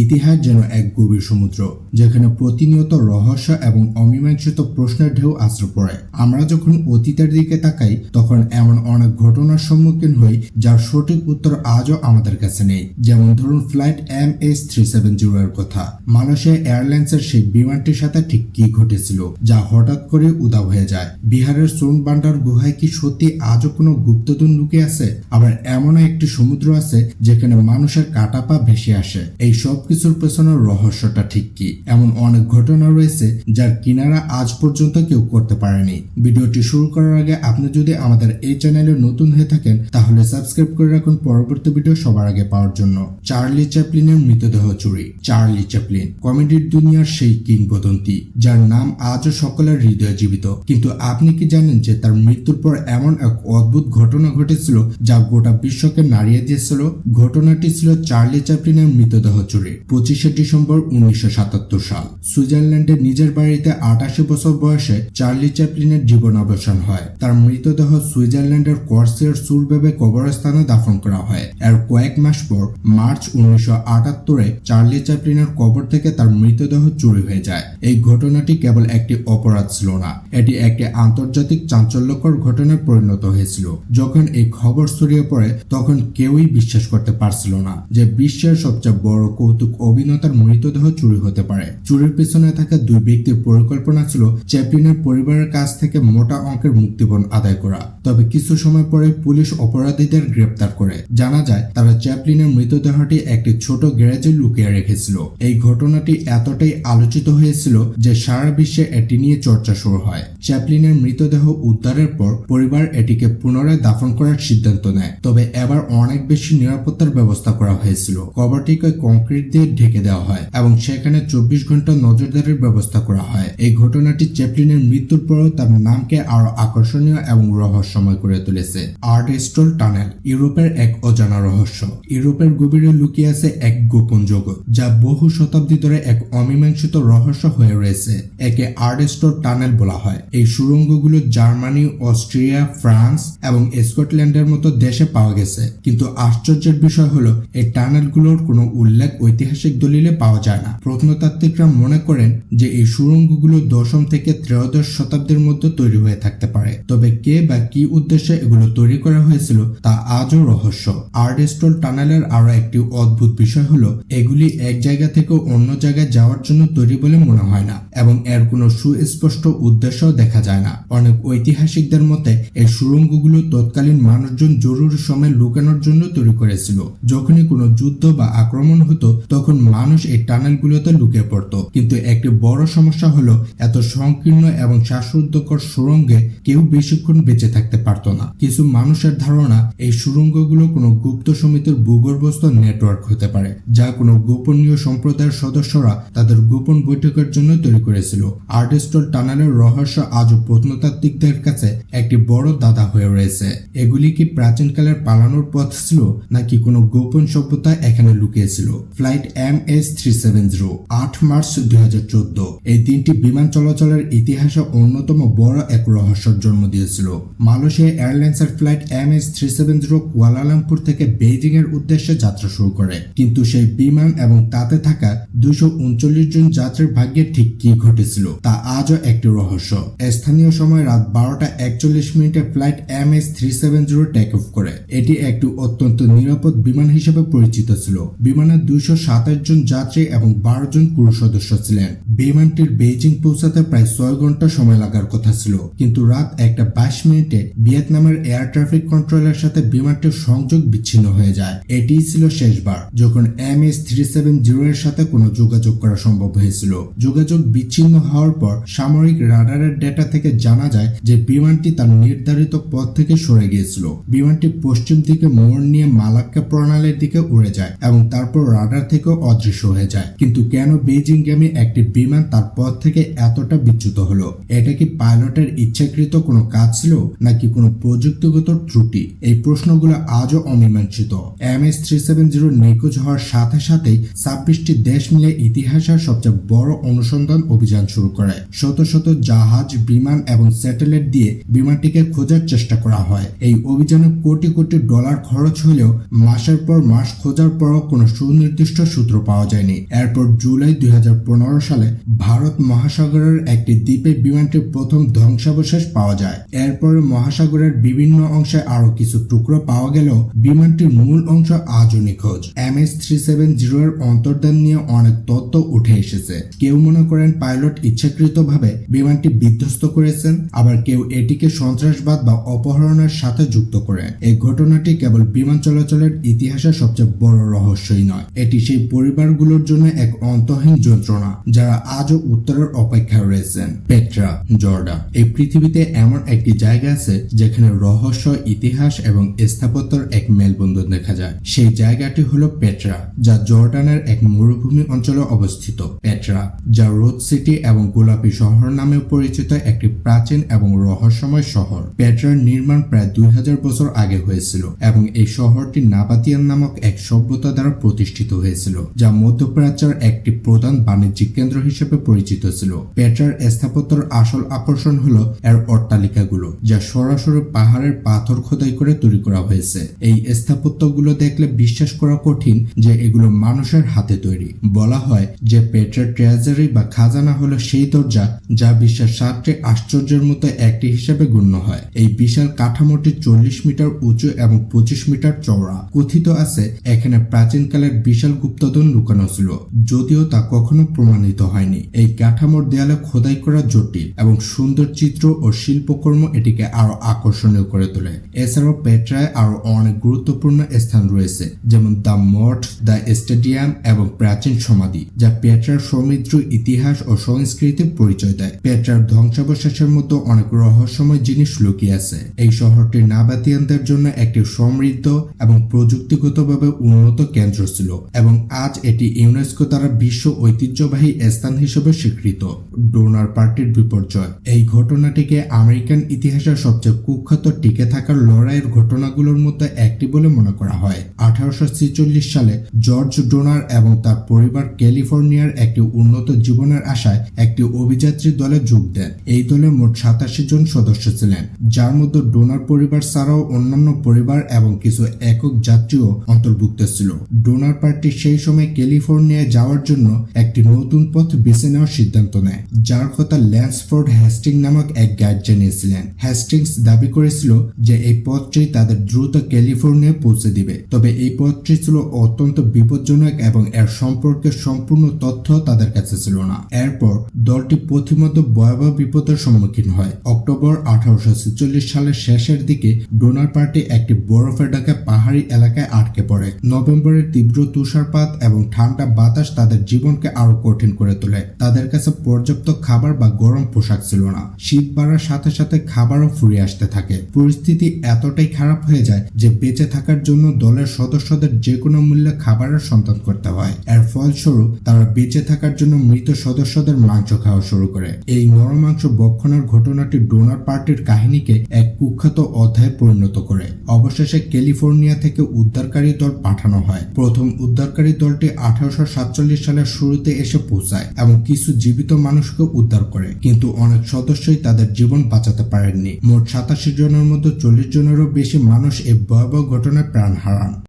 ইতিহাস যেন এক গভীর সমুদ্র, যেখানে প্রতিনিয়ত রহস্য এবং অমীমাংসিত প্রশ্নের ঢেউ আশ্রয় পড়ে। আমরা যখন অতীতের দিকে তাকাই, তখন এমন অনেক ঘটনার সম্মুখীন হই যার সঠিক উত্তর আজও আমাদের কাছে নেই। যেমন ধরুন ফ্লাইট MH370 এর কথা। মালয়েশিয়া এয়ারলাইন্সের সেই বিমানটির সাথে ঠিক কি ঘটেছিল যা হঠাৎ করে উধাও হয়ে যায়? বিহারের সোনবান্ডার গুহায় কি সত্যি আজও কোনো গুপ্তধন লুকিয়ে আছে? আবার এমনও একটি সমুদ্র আছে যেখানে মানুষের কাটা পা ভেসে আসে। এই সব কিছুর পেছনের রহস্যটা ঠিক কি? এমন অনেক ঘটনা রয়েছে যার কিনারা আজ পর্যন্ত কেউ করতে পারেনি। ভিডিওটি শুরু করার আগে আপনি যদি আমাদের এই চ্যানেলে নতুন হয়ে থাকেন, তাহলে সাবস্ক্রাইব করে রাখুন পরবর্তী ভিডিও সবার আগে পাওয়ার জন্য। চার্লি চ্যাপলিনের মৃতদেহ চুরি। চার্লি চ্যাপলিন কমেডির দুনিয়ার সেই কিংবদন্তি যার নাম আজও সকলের হৃদয়ে জীবিত। কিন্তু আপনি কি জানেন যে তার মৃত্যুর পর এমন এক অদ্ভুত ঘটনা ঘটেছিল যা গোটা বিশ্বকে নাড়িয়ে দিয়েছিল? ঘটনাটি ছিল চার্লি চ্যাপলিনের মৃতদেহ চুরি। 25শে ডিসেম্বর 1977 সাল সুইজারল্যান্ডে নিজের বাড়িতে 88 বছর বয়সে চার্লি চ্যাপলিনের জীবন অবসান হয়। তার মৃতদেহ সুইজারল্যান্ডের কর্সিয়ার সুরবেবে কবরস্থানে দাফন করা হয়। এর কয়েক মাস পর মার্চ 1978-এ চার্লি চ্যাপলিনের কবর থেকে তার মৃতদেহ চুরি হয়ে যায়। এই ঘটনাটি কেবল একটি অপরাধ ছিল না, এটি একটি আন্তর্জাতিক চাঞ্চল্যকর ঘটনায় পরিণত হয়েছিল। যখন এই খবর ছড়িয়ে পড়ে, তখন কেউই বিশ্বাস করতে পারছিল না যে বিশ্বের সবচেয়ে বড় কৌতুক অভিনেতার মৃতদেহ চুরি হতে পারে। চুরির পেছনে থাকা দুই ব্যক্তির পরিকল্পনা ছিল চ্যাপলিনের পরিবারের কাছ থেকে মোটা অঙ্কের মুক্তিপণ আদায় করা। তবে কিছু সময় পরে পুলিশ অপরাধীদের গ্রেপ্তার করে। জানা যায় তারা চ্যাপলিনের মৃতদেহটি একটি ছোট গ্যারেজে লুকিয়ে রেখেছিল। এই ঘটনাটি এতটাই আলোচিত হয়েছিল যে সারা বিশ্বে এটি নিয়ে চর্চা শুরু হয়। চ্যাপলিনের মৃতদেহ উদ্ধারের পর পরিবার এটিকে পুনরায় দাফন করার সিদ্ধান্ত নেয়। তবে এবার অনেক বেশি নিরাপত্তার ব্যবস্থা করা হয়েছিল। কবরটিকে কংক্রিট দিয়ে ঢেকে দেওয়া হয় এবং সেখানে 24 ঘন্টা নজরদারির ব্যবস্থা করা হয়। এই ঘটনাটি চ্যাপলিনের মৃত্যুর পরও তার নামকে আরো আকর্ষণীয় এবং রহস্যময় করে তুলেছে। আর্ডস্টোল টানেল ইউরোপের এক অজানা রহস্য। ইউরোপের গভীরে লুকিয়ে আছে এক গোপন জগৎ যা বহু শতাব্দী ধরে এক অমীমাংসিত রহস্য হয়ে রয়েছে। একে আর্ডস্টোল টানেল বলা হয়। এই সুড়ঙ্গগুলো জার্মানি, অস্ট্রিয়া, ফ্রান্স এবং স্কটল্যান্ডের মতো দেশে পাওয়া গেছে। কিন্তু আশ্চর্যের বিষয় হলো এই টানেলগুলোর কোনো উল্লেখ ঐতিহাসিক দলিলে পাওয়া যায় না। প্রত্নতাত্ত্বিকরা মনে করেন যে এই সুড়ঙ্গগুলো 10ম থেকে 13শ শতাব্দীর মধ্যে তৈরি হয়ে থাকতে পারে। তবে কে বা কি উদ্দেশ্যে এগুলো তৈরি করা হয়েছিল তা আজও রহস্য। আর্ডস্টোল টানেলের আরো একটি অদ্ভুত বিষয় হলো এগুলি এক জায়গা থেকে অন্য জায়গায় যাওয়ার জন্য তৈরি বলে মনে হয় না এবং এর কোনো সুস্পষ্ট উদ্দেশ্য দেখা যায় না। অনেক ঐতিহাসিকদের মতে এই সুড়ঙ্গগুলো তৎকালীন মানুষজন জরুরি সময় লুকানোর জন্য তৈরি করেছিল। যখনই কোনো যুদ্ধ বা আক্রমণ হতো তখন মানুষ এই টানেলগুলোতে লুকিয়ে পড়ত। কিন্তু একটি বড় সমস্যা হলো এত সংকীর্ণ এবং শ্বাসরুদ্ধকর সুড়ঙ্গে কেউ বেশিক্ষণ বেঁচে থাকতে পারত না। কিছু মানুষের ধারণা এই সুড়ঙ্গগুলো কোনো গুপ্ত সমিতির ভূগর্ভস্থ নেটওয়ার্ক হতে পারে, যা কোনো গোপনীয় সম্প্রদায়ের সদস্যরা তাদের গোপন বৈঠকের জন্য তৈরি করেছিল। আর্ডস্টোল টানেলের রহস্য আজও প্রত্নতাত্ত্বিকদের কাছে একটি বড় ধাঁধা হয়ে রয়েছে। এগুলি কি প্রাচীনকালের পালানোর পথ ছিল নাকি কোনো গোপন সভ্যতা এখানে লুকিয়েছিল? ফ্লাইট MH370 8 মার্চ 2014 এই দিনটি বিমান চলাচলের ইতিহাসে অন্যতম বড় এক রহস্যের জন্ম দিয়েছিল। মালয়েশিয়া এয়ারলাইন্সের ফ্লাইট MH370 কুয়ালালামপুর থেকে বেইজিং এর উদ্দেশ্যে যাত্রা শুরু করে। কিন্তু সেই বিমান এবং তাতে থাকা 239 জন যাত্রীর ভাগ্যে ঠিক কি ঘটেছিল তা আজও একটি রহস্য। স্থানীয় সময় রাত 12:41 ফ্লাইট MH370 টেক অফ করে। এটি একটি অত্যন্ত নিরাপদ বিমান হিসেবে পরিচিত ছিল। বিমানে 227 জন যাত্রী এবং 12 জন ক্রু সদস্য ছিলেন। বিমানটির বেইজিং পৌঁছাতে প্রায় 6 ঘন্টা সময় লাগার কথা ছিল, কিন্তু রাত 1:22 ভিয়েতনামের এয়ার ট্রাফিক কন্ট্রোলের সাথে বিমানটির সংযোগ বিচ্ছিন্ন হয়ে যায়। এটিই ছিল শেষবার যখন MH370 এর সাথে কোনো যোগাযোগ করা সম্ভব হয়েছিল। যোগাযোগ বিচ্ছিন্ন হওয়ার পর সামরিক রাডারের ডেটা থেকে জানা যায় যে বিমানটি তার নির্ধারিত পথ থেকে সরে গিয়েছিল। বিমানটি পশ্চিম দিকে মোড় নিয়ে মালাক্কা প্রণালীর দিকে উড়ে যায় এবং তারপর রাডার থেকেও অদৃশ্য হয়ে যায়। কিন্তু কেন বেইজিংগামী একটি বিমান তার পথ থেকে এতটা বিচ্যুত হলো? এটা কি পাইলটের ইচ্ছাকৃত কোনো কাজ ছিল নাকি কোনো প্রযুক্তিগত ত্রুটি? এই প্রশ্নগুলো আজও অমীমাংসিত। MH370 নিখোঁজ হওয়ার সাথে সাথেই 26টি দেশ মিলে ইতিহাসের সবচেয়ে বড় অনুসন্ধান অভিযান শুরু করে। শত শত জাহাজ, বিমান এবং স্যাটেলাইট দিয়ে বিমানটিকে খোঁজার চেষ্টা করা হয়। এই অভিযানে কোটি কোটি ডলার খরচ হলেও মাসের পর মাস খোঁজার পরও কোনো সুনির্দিষ্ট সূত্র পাওয়া যায়নি। এরপর জুলাই 2015 সালে ভারত মহাসাগরের একটি দ্বীপে বিমানটির প্রথম ধ্বংসাবশেষ পাওয়া যায়। এরপরে মহাসাগরের বিভিন্ন অংশে আরো কিছু টুকরো পাওয়া গেলেও বিমানটির মূল অংশ আজও নিখোঁজ। MH370 এর অন্তর্ধান নিয়ে অনেক তথ্য উঠে এসেছে। কেউ মনে করেন পাইলট ইচ্ছাকৃতভাবে বিমানটি বিধ্বস্ত করেছেন, আবার কেউ এটিকে সন্ত্রাসবাদ বা অপহরণের সাথে যুক্ত করেন। এই ঘটনাটি কেবল বিমান চলাচলের ইতিহাসের সবচেয়ে বড় রহস্যই নয়, এটি সেই পরিবারগুলোর জন্য এক অন্তহীন যন্ত্রণা যারা আজও উত্তরের অপেক্ষায় রয়েছেন। Petra, Jordan. এই পৃথিবীতে এমন একটি জায়গা আছে যেখানে রহস্য, ইতিহাস এবং স্থাপত্যের এক মেলবন্ধন দেখা যায়। সেই জায়গাটি হলো পেট্রা, যা জর্ডানের এক মরুভূমি অঞ্চলে অবস্থিত। পেট্রা, যা রোজ সিটি এবং গোলাপি শহর নামেও পরিচিত, একটি প্রাচীন এবং রহস্যময় শহর। পেট্রার নির্মাণ প্রায় 2000 বছর আগে হয়েছিল এবং এই শহরটি নাবাতিয়ান নামক এক সভ্যতা দ্বারা প্রতিষ্ঠিত হয়েছিল, যা মধ্যপ্রাচ্যের একটি প্রধান বাণিজ্যিক কেন্দ্র হিসেবে পরিচিত ছিল। পেট্রার স্থাপত্যের আসল আকর্ষণ হলো এর অট্টালিকাগুলো, যা সরাসরি পাহাড়ের পাথর খোদাই করে তৈরি করা হয়েছে। এই স্থাপত্যগুলো দেখলে বিশ্বাস করা কঠিন যে এগুলো মানুষের হাতে তৈরি। বলা হয় যে পেট্রার ট্রেজারি বা খাজানা হলো সেই দরজা যা বিশ্বের 7টি আশ্চর্যের মতো একটি হিসেবে গণ্য হয়। এই বিশাল কাঠামোটি 40 মিটার উঁচু এবং 25 মিটার চওড়া। কথিত আছে এখানে প্রাচীনকালের বিশাল গুপ্তধন লুকানো ছিল, যদিও তা কখনো প্রমাণিত হয়নি। এই কাঠামোর দেয়ালে খোদাই করা জটিল এবং সুন্দর চিত্র ও শিল্পকর্ম এটিকে আরো আকর্ষণীয় করে তোলে। এছাড়াও পেট্রায় আরো অনেক গুরুত্বপূর্ণ স্থান রয়েছে, যেমন দ্য মঠ, দ্য স্টেডিয়াম এবং প্রাচীন সমাধি, যা পেট্রার সমৃদ্ধ ইতিহাস ও সংস্কৃতির পরিচয় দেয়। পেট্রার ধ্বংসাবশেষের মধ্যে অনেক রহস্যময় জিনিস লুকিয়ে আছে। এই শহরটি নাবাতিয়ানদের জন্য একটি সমৃদ্ধ এবং প্রযুক্তিগতভাবে উন্নত কেন্দ্র ছিল এবং আজ এটি ইউনেস্কো দ্বারা বিশ্ব ঐতিহ্যবাহী স্থান হিসেবে স্বীকৃত। ডোনার পার্টির বিপর্যয়। এই ঘটনাটিকে আমেরিকান ইতিহাসের সবচেয়ে কুখ্যাত টিকে থাকার লড়াইয়ের ঘটনাগুলোর মধ্যে একটি বলে মনে করা হয়। 1846 সালে জর্জ ডোনার এবং তার পরিবার ক্যালিফোর্নিয়ার একটি উন্নত জীবনের আশায় একটি অভিযাত্রী দলে যোগ দেন। এই দলে মোট 87 জন সদস্য ছিলেন, যার মধ্যে ডোনার পরিবার ছাড়াও অন্যান্য পরিবার এবং কিছু একক যাত্রীও অন্তর্ভুক্ত ছিল। ডোনার পার্টি সেই সময় ক্যালিফোর্নিয়ায় যাওয়ার জন্য একটি নতুন পথ বেছে নেওয়ার সিদ্ধান্ত নেয়, যার কথা ল্যান্সফোর্ড হেস্টিং নামক এক গাইড জানিয়েছিলেন। হেস্টিংস দাবি করেছিল যে এই পথটি তাদের দ্রুত ক্যালিফোর্নিয়ায় পৌঁছে দিবে, তবে এই পথটি ছিল অত্যন্ত বিপজ্জনক এবং এর সম্পর্কে সম্পূর্ণ তথ্য তাদের কাছে ছিল না। এরপর দলটি পথিমধ্যে ভয়াবহ বিপদের সম্মুখীন হয়। অক্টোবর 1846 সালের শেষের দিকে ডোনার পার্টি একটি বরফে ঢাকা পাহাড়ি এলাকায় আটকে পড়ে। নভেম্বরের তীব্র তুষারপাত এবং ঠান্ডা বাতাস তাদের জীবনকে আরো কঠিন করে তোলে। তাদের কাছে পর্যাপ্ত খাবার বা গরম পোশাক ছিল না। শীত বাড়ার সাথে সাথে খাবারও ফুরিয়ে আসতে থাকে। পরিস্থিতি এতটাই খারাপ হয়ে যায় যে বেঁচে থাকার জন্য দলের সদস্যদের যে কোনো মূল্যে খাবারের সন্ধান করতে হয়। এর ফলস্বরূপ তারা বেঁচে থাকার জন্য মৃত সদস্যদের মাংস খাওয়া শুরু করে। এই নরমাংস ভক্ষণের ঘটনাটি ডোনার পার্টির কাহিনীকে এক কুখ্যাত অধ্যায়ে পরিণত করে। অবশেষে ক্যালিফোর্নিয়া থেকে উদ্ধারকারী দল পাঠানো হয়। প্রথম উদ্ধারকারী দলটি 1847 সালের শুরুতে এসে পৌঁছায় এবং কিছু জীবিত মানুষকে উদ্ধার করে, কিন্তু অনেক সদস্যই তাদের জীবন বাঁচাতে পারেননি। মোট 87 জনের মধ্যে 40 জনেরও বেশি মানুষ এই ভয়াবহ ঘটনায় প্রাণ হারান।